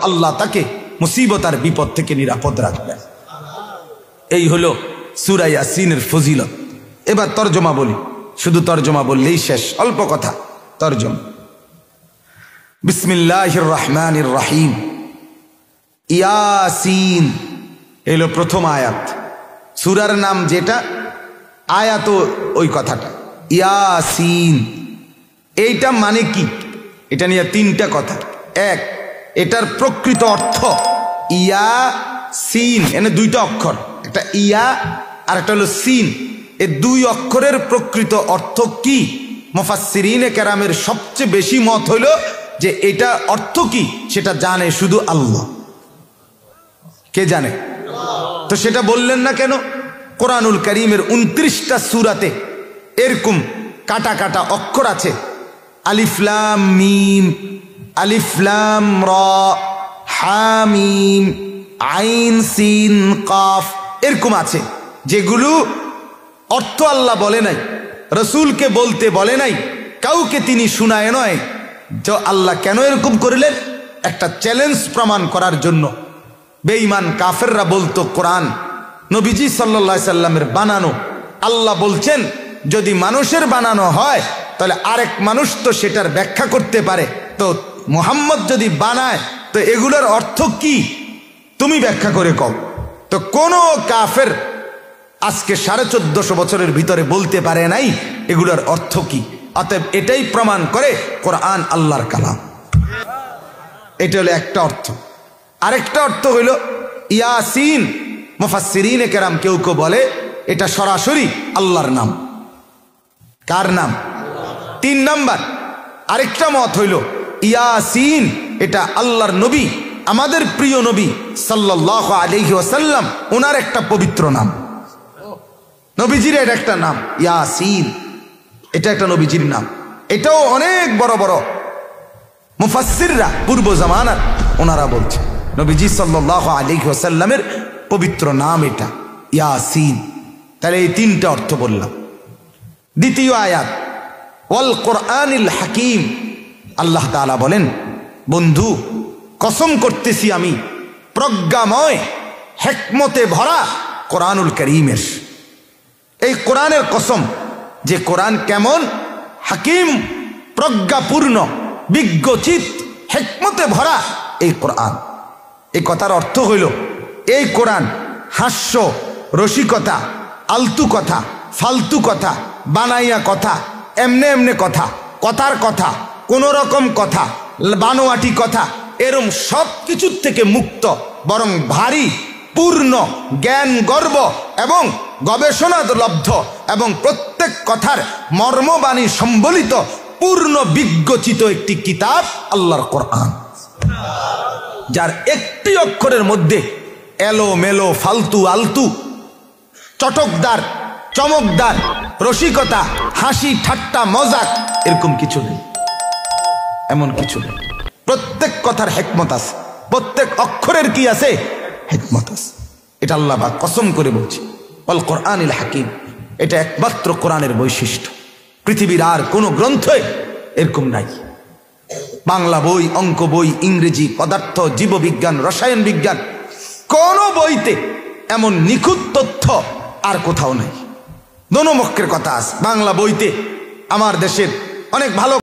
আল্লাহ তাকে মুসিবত আর বিপদ থেকে নিরাপদ রাখবেন। এই হলো সূরা ইয়াসিনের ফজিলত। এবার তরজমা বলি, শুধু তরজমা বললেই শেষ, অল্প কথা। তরজমা, বিসমিল্লাহির রহমানির রহিম। ইয়াসিন এলো প্রথম আয়াত। সূরার নাম যেটা, আয়াত ওই কথাটা, ইয়াসিন। এইটা মানে কি? এটা নিয়ে তিনটা কথা। এক, এটার প্রকৃত অর্থ ইয়া সিন, এনে দুইটা অক্ষর, একটা ইয়া আর একটা হলো সিন। এই দুই অক্ষরের প্রকৃত অর্থ কি? মুফাসসিরিনে কেরামের সবচেয়ে বেশি মত হইল যে এটা অর্থ কি সেটা জানে শুধু আল্লাহ। কে জানে? তো সেটা বললেন না কেন? কোরআনুল কারীমের 29টা সূরাতে এরকম কাটা কাটা অক্ষর আছে। আলিফ লাম মিম, আলিফ লাম রা, হা মিম, আইন সিন কাফ, এরকম আছে যেগুলো অর্থ আল্লাহ বলে নাই, রসুলকে বলতে বলে নাই, কাউকে তিনি শুনায় নয়। যে আল্লাহ কেন এরকম করলেন? একটা চ্যালেঞ্জ প্রমাণ করার জন্য। বেঈমান কাফেররা বলতো কোরআন নবীজি সাল্লাল্লাহু আলাইহি সাল্লামের বানানো। আল্লাহ বলছেন যদি মানুষের বানানো হয় তাহলে আরেক মানুষ তো সেটার ব্যাখ্যা করতে পারে, তো মুহাম্মদ যদি বানায় তো এগুলোর অর্থ কি তুমি ব্যাখ্যা করে কও। তো কোন কাফের আজকে 1450 বছরের ভিতরে বলতে পারে নাই এগুলোর অর্থ কি। অতএব এটাই প্রমাণ করে কোরআন আল্লাহর কালাম। এটা হলো একটা অর্থ। আরেকটা অর্থ হইল ইয়াসিন। মুফাসসিরিনে কেরাম কেউ কেউ বলে এটা সরাসরি আল্লাহর নাম। কার নাম? 3 নাম্বার আরেকটা মত হইল ইয়াসিন এটা আল্লাহর নবী, আমাদের প্রিয় নবী সাল্লাল্লাহু আলাইহি ওয়াসাল্লাম, ওনার একটা পবিত্র নাম। নবীজির এটা একটা নাম ইয়াসিন, এটা একটা নবীজির নাম। এটাও অনেক বড় বড় মুফাসসিররা পূর্ব জামানার ওনারা বলছে নবীজি সাল্লাল্লাহু আলাইহি ওয়াসাল্লামের পবিত্র নাম এটা ইয়াসিন। তাহলে এই 3টা অর্থ বললাম। দ্বিতীয় আয়াত, ওয়াল কোরআনিল হাকিম। আল্লাহ তাআলা বলেন, বন্ধু কসম করতেছি আমি প্রজ্ঞাময় হিকমতে ভরা কোরআনুল কারীমের। এই কোরআনের কসম, যে কোরআন কেমন? হাকিম, প্রজ্ঞাপূর্ণ, বিজ্ঞচিত, হিকমতে ভরা এই কোরআন। এই কথার অর্থ হইল এই কোরআন হাস্য, রসিকতা, আলতু কথা, ফালতু কথা, বানাইয়া কথা, এমনে এমনে কথা, কথার কথা, কোন রকম কথা, বানোয়াটি কথা, এরম সব কিছুর থেকে মুক্ত, বরং ভারী, পূর্ণ, জ্ঞান গর্ব এবং গবেষণালব্ধ এবং প্রত্যেক কথার মর্মবাণী সম্বলিত পূর্ণ বিজ্ঞচিত একটি কিতাব আল্লাহর কোরআন, যার একটি অক্ষরের মধ্যে এলো মেলো, ফালতু আলতু, চটকদার, চমকদার, রসিকতা, হাসি ঠাট্টা, মজাক এরকম কিছু নেই। এমন কিছু নেই। প্রত্যেক কথার হিকমত আছে, প্রত্যেক অক্ষরের কি আছে? হিকমত আছে। এটা আল্লাহ পাক কসম করে বলছে ওয়াল কোরআনিল হাকিম। এটা একমাত্র কোরআনের বৈশিষ্ট্য। পৃথিবীর আর কোনো গ্রন্থে এরকম নাই। বাংলা বই, অঙ্ক বই, ইংরেজি, পদার্থ, জীববিজ্ঞান, রসায়ন বিজ্ঞান, কোন বইতে এমন নিখুঁত তথ্য আর কোথাও নাই। দোনো পক্ষের কথা আছে। বাংলা বইতে আমার দেশের অনেক ভালো